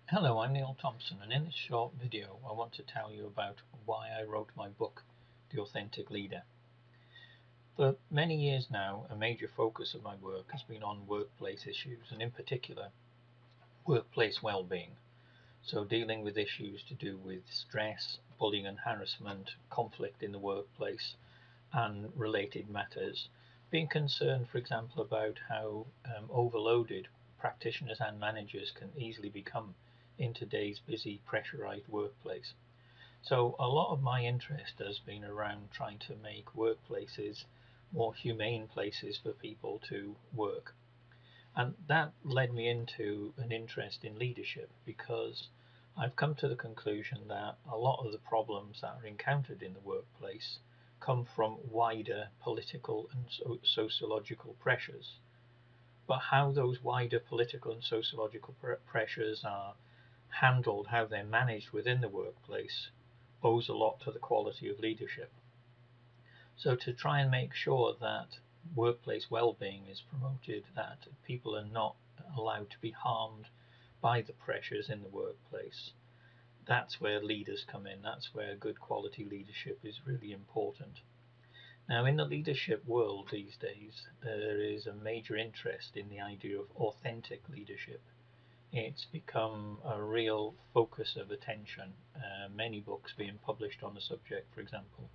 Hello, I'm Neil Thompson, and in this short video I want to tell you about why I wrote my book, The Authentic Leader. For many years now, a major focus of my work has been on workplace issues, and in particular, workplace well-being. So dealing with issues to do with stress, bullying and harassment, conflict in the workplace, and related matters. Being concerned, for example, about how overloaded practitioners and managers can easily become in today's busy, pressurized workplace. So a lot of my interest has been around trying to make workplaces more humane places for people to work. And that led me into an interest in leadership because I've come to the conclusion that a lot of the problems that are encountered in the workplace come from wider political and sociological pressures. But how those wider political and sociological pressures are handled, how they're managed within the workplace, owes a lot to the quality of leadership. So to try and make sure that workplace well-being is promoted, that people are not allowed to be harmed by the pressures in the workplace, that's where leaders come in. That's where good quality leadership is really important. Now, in the leadership world these days, there is a major interest in the idea of authentic leadership. It's become a real focus of attention. Many books being published on the subject, for example.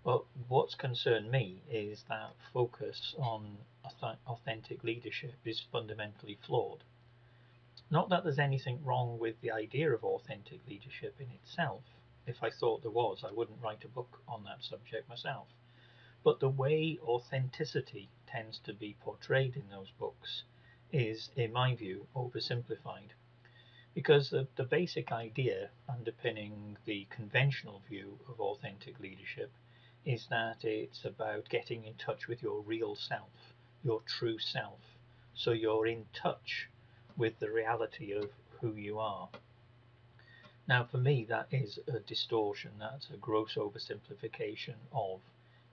Well, what's concerned me is that focus on authentic leadership is fundamentally flawed. Not that there's anything wrong with the idea of authentic leadership in itself. If I thought there was, I wouldn't write a book on that subject myself. But the way authenticity tends to be portrayed in those books is, in my view, oversimplified. Because the basic idea underpinning the conventional view of authentic leadership is that it's about getting in touch with your real self, your true self. So you're in touch with the reality of who you are. Now, for me, that is a distortion. That's a gross oversimplification of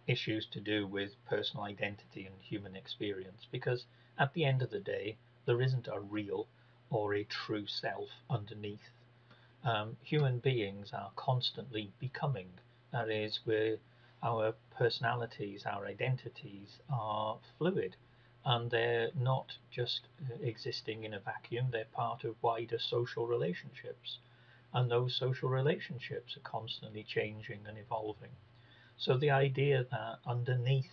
issues to do with personal identity and human experience. Because at the end of the day, there isn't a real or a true self underneath. Human beings are constantly becoming. That is, where our personalities, our identities are fluid, and they're not just existing in a vacuum, they're part of wider social relationships. And those social relationships are constantly changing and evolving. So the idea that underneath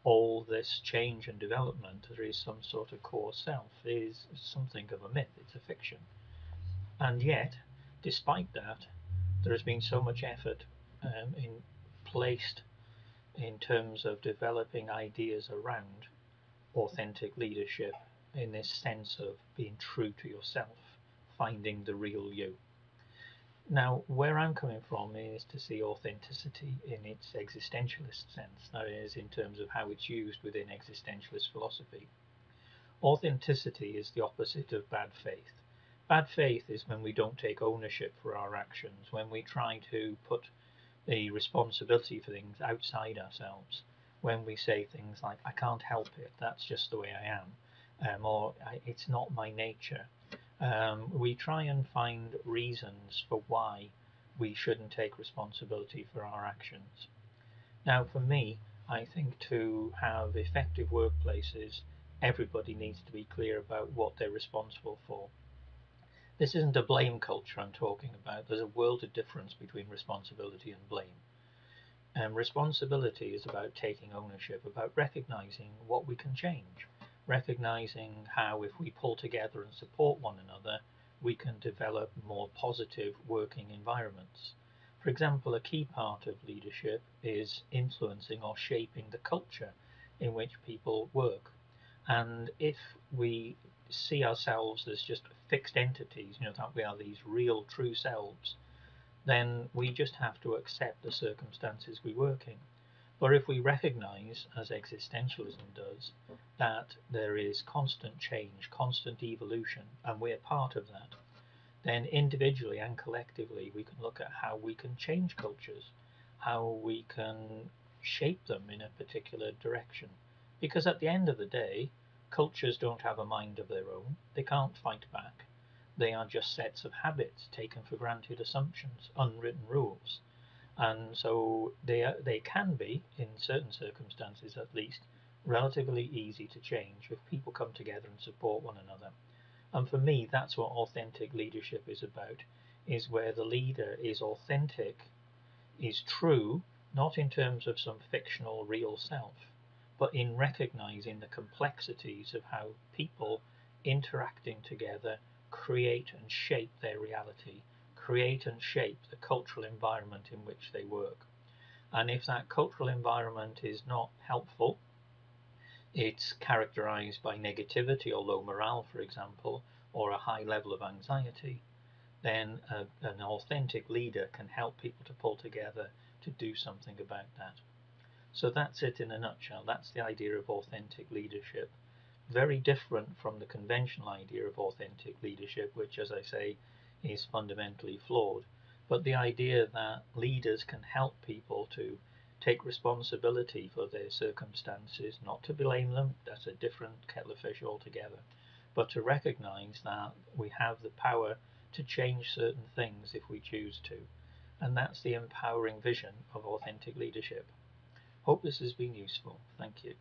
all this change and development there is some sort of core self is something of a myth, it's a fiction. And yet, despite that, there has been so much effort in placed in terms of developing ideas around authentic leadership in this sense of being true to yourself, finding the real you. Now, where I'm coming from is to see authenticity in its existentialist sense, that is, in terms of how it's used within existentialist philosophy. Authenticity is the opposite of bad faith. Bad faith is when we don't take ownership for our actions, when we try to put the responsibility for things outside ourselves, when we say things like, I can't help it, that's just the way I am, or it's not my nature. We try and find reasons for why we shouldn't take responsibility for our actions. Now, for me, I think to have effective workplaces, everybody needs to be clear about what they're responsible for. This isn't a blame culture I'm talking about. There's a world of difference between responsibility and blame. Responsibility is about taking ownership, about recognizing what we can change, recognizing how, if we pull together and support one another, we can develop more positive working environments. For example, a key part of leadership is influencing or shaping the culture in which people work. And if we see ourselves as just fixed entities, that we are these real, true selves, then we just have to accept the circumstances we work in. But if we recognize, as existentialism does, that there is constant change, constant evolution, and we're part of that, then individually and collectively we can look at how we can change cultures, how we can shape them in a particular direction. Because at the end of the day, cultures don't have a mind of their own, they can't fight back. They are just sets of habits, taken for granted assumptions, unwritten rules. And so they can be, in certain circumstances at least, relatively easy to change if people come together and support one another. And for me, that's what authentic leadership is about, is where the leader is authentic, is true, not in terms of some fictional real self, but in recognizing the complexities of how people interacting together create and shape their reality, create and shape the cultural environment in which they work. And if that cultural environment is not helpful, it's characterized by negativity or low morale, for example, or a high level of anxiety, then an authentic leader can help people to pull together to do something about that. So that's it in a nutshell. That's the idea of authentic leadership. Very different from the conventional idea of authentic leadership, which, as I say, is fundamentally flawed. But the idea that leaders can help people to take responsibility for their circumstances, not to blame them, that's a different kettle of fish altogether, but to recognize that we have the power to change certain things if we choose to. And that's the empowering vision of authentic leadership. Hope this has been useful. Thank you.